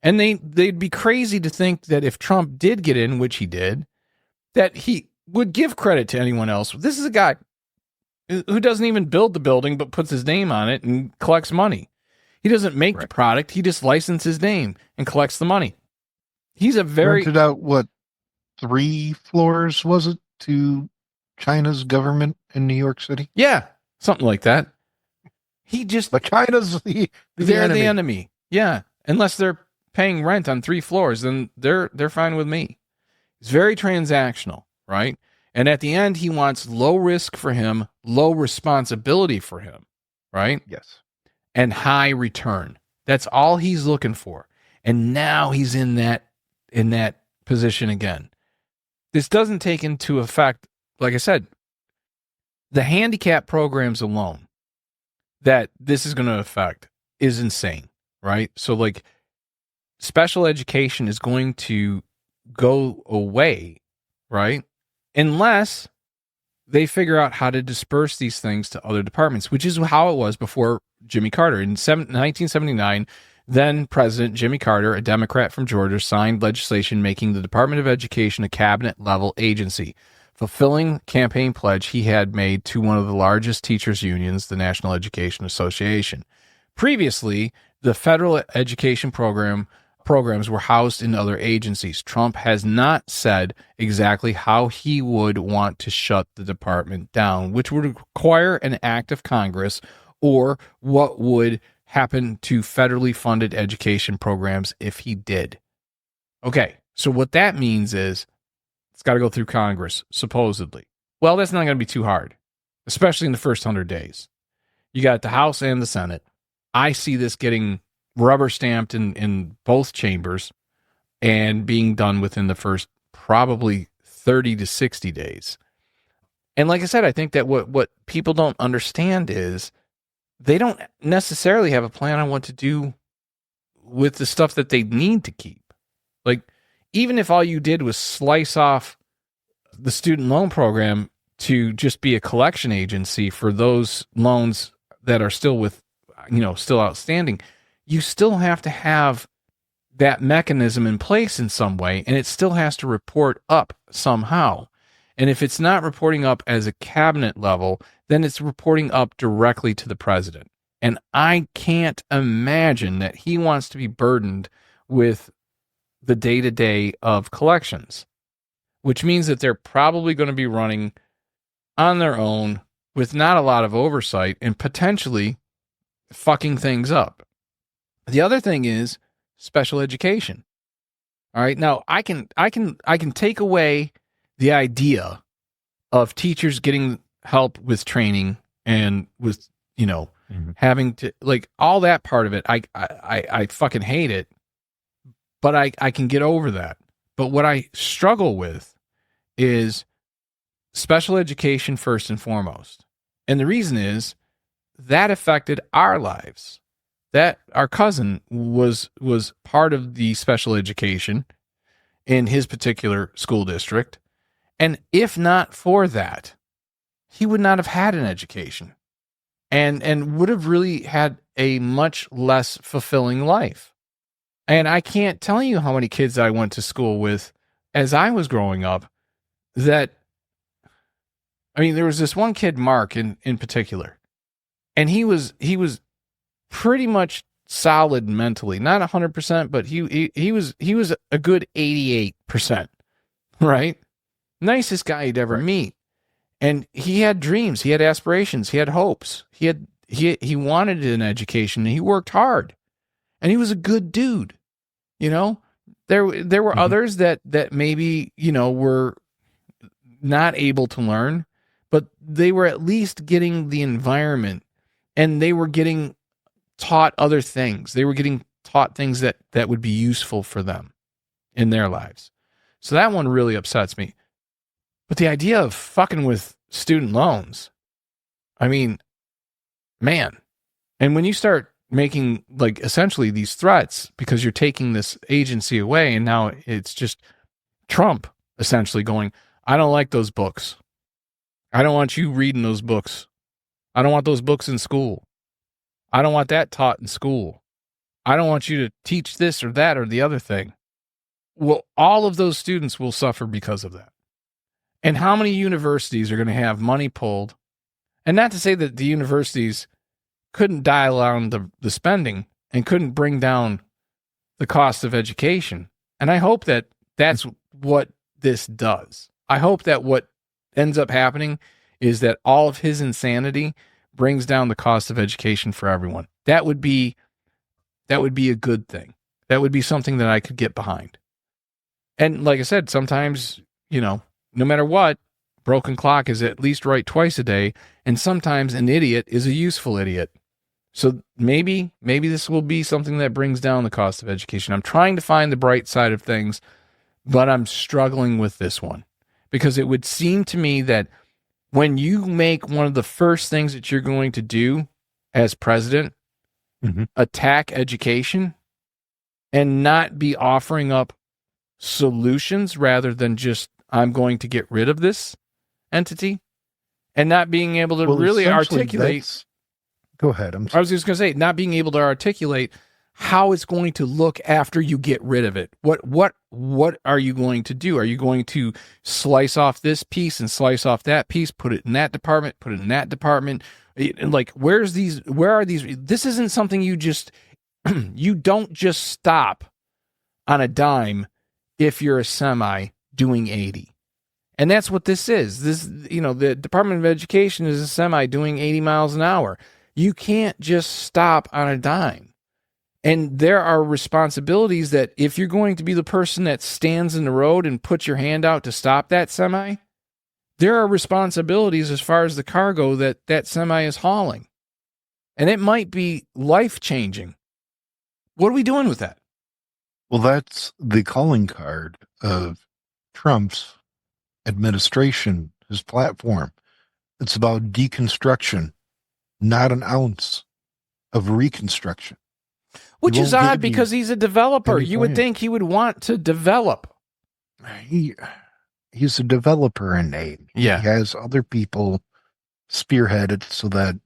And they'd be crazy to think that if Trump did get in, which he did, that he would give credit to anyone else. This is a guy who doesn't even build the building, but puts his name on it and collects money. He doesn't make the product. He just licenses his name and collects the money. He's a very... Rented out, what, 3 floors, was it, to China's government in New York City? Yeah, something like that. He just... But China's they're the enemy. Yeah, unless they're paying rent on 3 floors, then they're fine with me. It's very transactional, right? And at the end, he wants low risk for him, low responsibility for him, right? Yes. And high return. That's all he's looking for. And now he's in that position again. This doesn't take into effect, like I said, the handicap programs alone that this is going to affect is insane, right? So like special education is going to go away, right? Unless they figure out how to disperse these things to other departments, which is how it was before Jimmy Carter. In 1979, then President Jimmy Carter, a Democrat from Georgia, signed legislation making the Department of Education a cabinet-level agency, fulfilling campaign pledge he had made to one of the largest teachers' unions, the National Education Association. Previously, the federal education programs were housed in other agencies. Trump has not said exactly how he would want to shut the department down, which would require an act of Congress, or what would happen to federally funded education programs if he did. Okay, so what that means is it's got to go through Congress, supposedly. Well, that's not going to be too hard, especially in the first 100 days. You got the House and the Senate. I see this getting rubber stamped in both chambers and being done within the first probably 30 to 60 days. And like I said, I think that what people don't understand is they don't necessarily have a plan on what to do with the stuff that they need to keep. Like, even if all you did was slice off the student loan program to just be a collection agency for those loans that are still still outstanding, you still have to have that mechanism in place in some way, and it still has to report up somehow. And if it's not reporting up as a cabinet level, then it's reporting up directly to the president. And I can't imagine that he wants to be burdened with the day-to-day of collections, which means that they're probably going to be running on their own with not a lot of oversight and potentially fucking things up. The other thing is special education. All right. Now I can take away the idea of teachers getting help with training and with, having to, like, all that part of it. I fucking hate it, but I can get over that. But what I struggle with is special education first and foremost. And the reason is that affected our lives. That our cousin was part of the special education in his particular school district. And if not for that, he would not have had an education and would have really had a much less fulfilling life. And I can't tell you how many kids I went to school with as I was growing up there was this one kid, Mark, in particular, and he was pretty much solid mentally, not 100%, but he was a good 88%, right? Nicest guy you'd ever meet. And he had dreams, he had aspirations, he had hopes. He wanted an education, and he worked hard. And he was a good dude. There were others that maybe, were not able to learn, but they were at least getting the environment, and they were getting taught other things. They were getting taught things that would be useful for them in their lives. So that one really upsets me. But the idea of fucking with student loans, man. And when you start making, like, essentially these threats because you're taking this agency away, and now it's just Trump essentially going, I don't like those books. I don't want you reading those books. I don't want those books in school. I don't want that taught in school. I don't want you to teach this or that or the other thing. Well, all of those students will suffer because of that. And how many universities are going to have money pulled? And not to say that the universities couldn't dial down the spending and couldn't bring down the cost of education. And I hope that that's what this does. I hope that what ends up happening is that all of his insanity brings down the cost of education for everyone. That would be a good thing. That would be something that I could get behind. And like I said, sometimes, no matter what, broken clock is at least right twice a day, and sometimes an idiot is a useful idiot. So maybe this will be something that brings down the cost of education. I'm trying to find the bright side of things, but I'm struggling with this one because it would seem to me that when you make one of the first things that you're going to do as president, attack education and not be offering up solutions rather than just, I'm going to get rid of this entity, and not being able to really articulate. Go ahead. I was just going to say, not being able to articulate how it's going to look after you get rid of it. What are you going to do? Are you going to slice off this piece and slice off that piece, put it in that department, put it in that department? Like, where are these? This isn't something you just, you don't just stop on a dime if you're a semi doing 80. And that's what this is. The Department of Education is a semi doing 80 miles an hour. You can't just stop on a dime. And there are responsibilities that if you're going to be the person that stands in the road and puts your hand out to stop that semi, there are responsibilities as far as the cargo that semi is hauling. And it might be life-changing. What are we doing with that? Well, that's the calling card of Trump's administration, his platform. It's about deconstruction, not an ounce of reconstruction. Which is odd because he's a developer. You would think he would want to develop. He's a developer in name. Yeah. He has other people spearheaded so that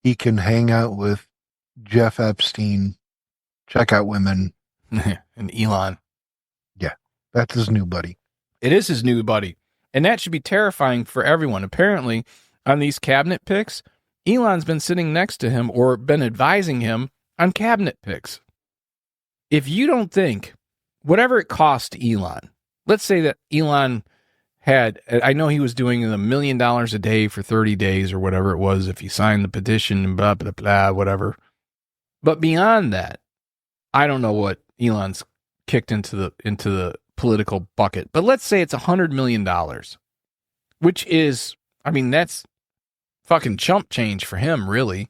he can hang out with Jeff Epstein, check out women. And Elon. Yeah, that's his new buddy. It is his new buddy. And that should be terrifying for everyone. Apparently, on these cabinet picks, Elon's been sitting next to him or been advising him on cabinet picks. If you don't think, whatever it cost Elon, let's say that Elon had, I know he was doing $1 million a day for 30 days or whatever it was, if he signed the petition and blah, blah, blah, whatever. But beyond that, I don't know what Elon's kicked into the political bucket. But let's say it's $100 million, which is, that's fucking chump change for him, really.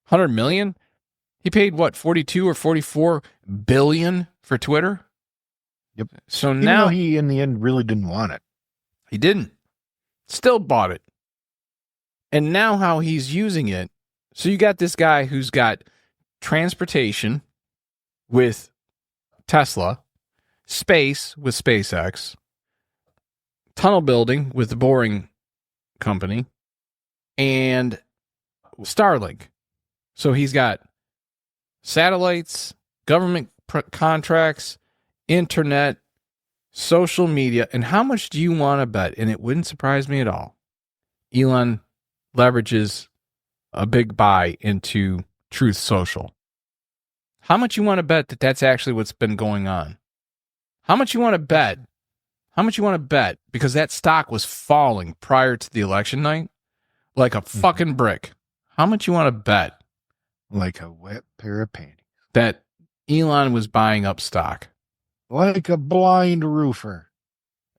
100 million? He paid what, 42 or 44 billion for Twitter? Yep. So Even now though he in the end really didn't want it. He didn't. Still bought it. And now how he's using it. So you got this guy who's got transportation with Tesla, space with SpaceX, tunnel building with the Boring Company, and Starlink. So he's got satellites, government contracts, internet, social media. And how much do you want to bet? And it wouldn't surprise me at all. Elon leverages a big buy into Truth Social. How much you want to bet that that's actually what's been going on? How much you want to bet? How much you want to bet? Because that stock was falling prior to the election night like a fucking brick. How much you want to bet? Like a wet pair of panties. That Elon was buying up stock. Like a blind roofer.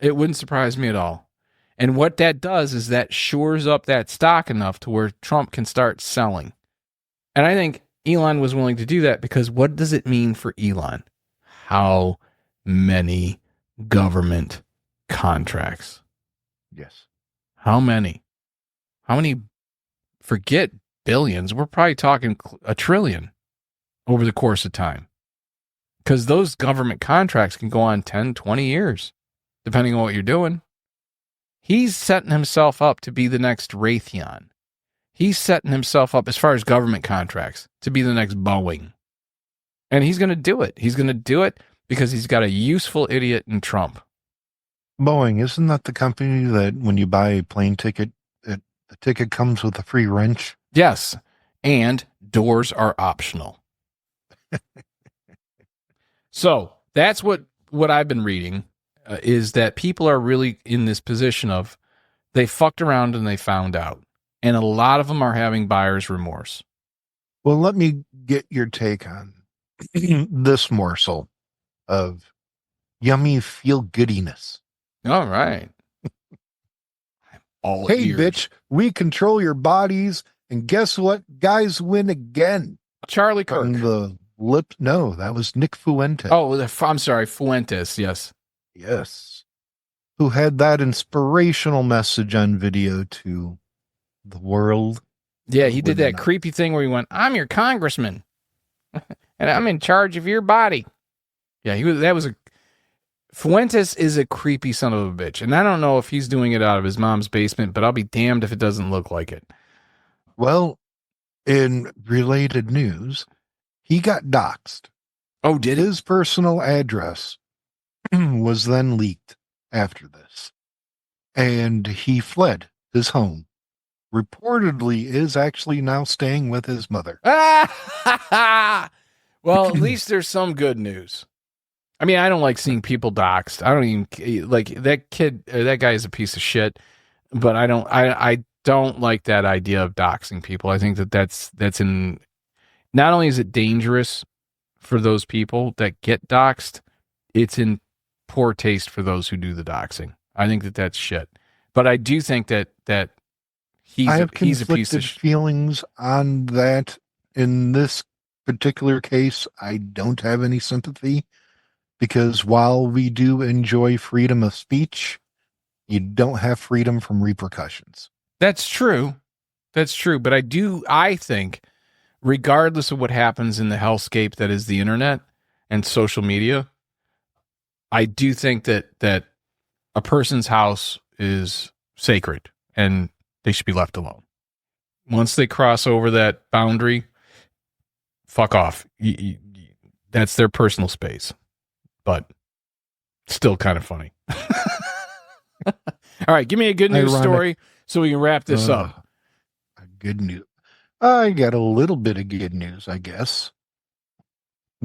It wouldn't surprise me at all. And what that does is that shores up that stock enough to where Trump can start selling. And I think Elon was willing to do that because what does it mean for Elon? How many government contracts? Yes. How many? How many? Forget billions. We're probably talking $1 trillion over the course of time. Because those government contracts can go on 10, 20 years, depending on what you're doing. He's setting himself up to be the next Raytheon. He's setting himself up, as far as government contracts, to be the next Boeing. And he's going to do it. He's going to do it because he's got a useful idiot in Trump. Boeing, isn't that the company that when you buy a plane ticket, the ticket comes with a free wrench? Yes. And doors are optional. So that's what I've been reading is that people are really in this position of they fucked around and they found out. And a lot of them are having buyer's remorse. Well, let me get your take on this morsel of yummy feel-goodiness. All right. All hey, ears. bitch, we control your bodies, and guess what? Guys win again. Charlie Kirk. On the lip. No, that was Nick Fuentes. Oh, I'm sorry, Fuentes. Yes. Yes. Who had that inspirational message on video to the world. Yeah, he did that creepy thing where he went, I'm your congressman, and I'm in charge of your body. Yeah, Fuentes is a creepy son of a bitch, and I don't know if he's doing it out of his mom's basement, but I'll be damned if it doesn't look like it. Well, in related news, he got doxxed. Oh, did his personal address was then leaked after this, and he fled his home. Reportedly is actually now staying with his mother. Well, at least there's some good news. I mean, I don't like seeing people doxxed. I don't even like that kid. That guy is a piece of shit. But I don't like that idea of doxing people. I think that's in. Not only is it dangerous for those people that get doxed, it's in poor taste for those who do the doxing. I think that's shit. But I do think that I have he's a piece conflicted of feelings on that. In this particular case, I don't have any sympathy because while we do enjoy freedom of speech, you don't have freedom from repercussions. That's true. That's true. But I think, regardless of what happens in the hellscape that is the internet and social media, I do think that a person's house is sacred and they should be left alone. Once they cross over that boundary, fuck off. That's their personal space. But still kind of funny. All right, give me a good news story so we can wrap this up. Good news. I got a little bit of good news, I guess.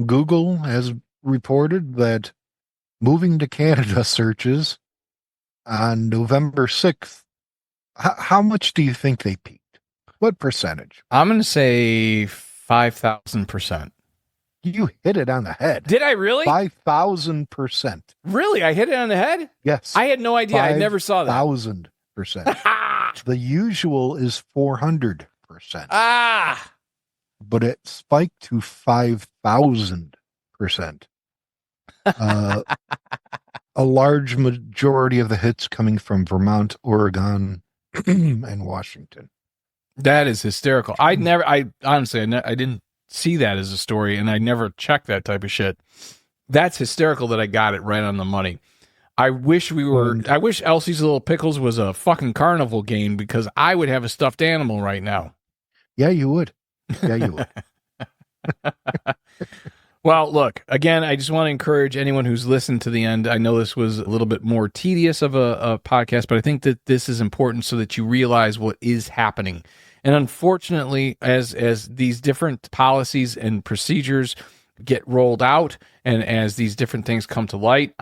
Google has reported that moving to Canada searches on November 6th, how much do you think they peaked? What percentage? I'm going to say 5,000%. You hit it on the head. Did I really? 5,000%. Really? I hit it on the head? Yes. I had no idea. I never saw that. 1,000%. The usual is 400%. Ah! But it spiked to 5,000%. A large majority of the hits coming from Vermont, Oregon, and Washington. That is hysterical. I didn't see that as a story, and I never checked that type of shit. That's hysterical that I got it right on the money. I wish Elsie's Little Pickles was a fucking carnival game because I would have a stuffed animal right now. Yeah, you would. Yeah, you would. Well, look, again, I just want to encourage anyone who's listened to the end. I know this was a little bit more tedious of a podcast, but I think that this is important so that you realize what is happening. And unfortunately, as these different policies and procedures get rolled out and as these different things come to light,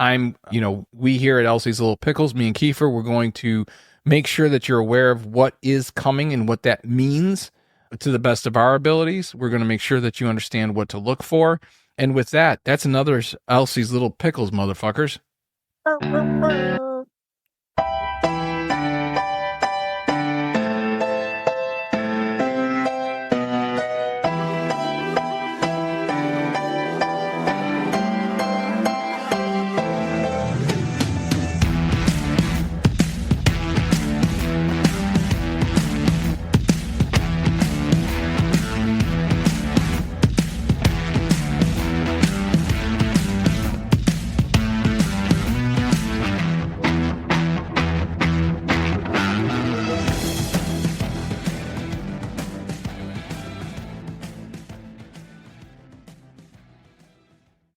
we here at Elsie's Little Pickles, me and Kiefer, we're going to make sure that you're aware of what is coming and what that means to the best of our abilities. We're going to make sure that you understand what to look for. And with that, that's another Elsie's Little Pickles, motherfuckers.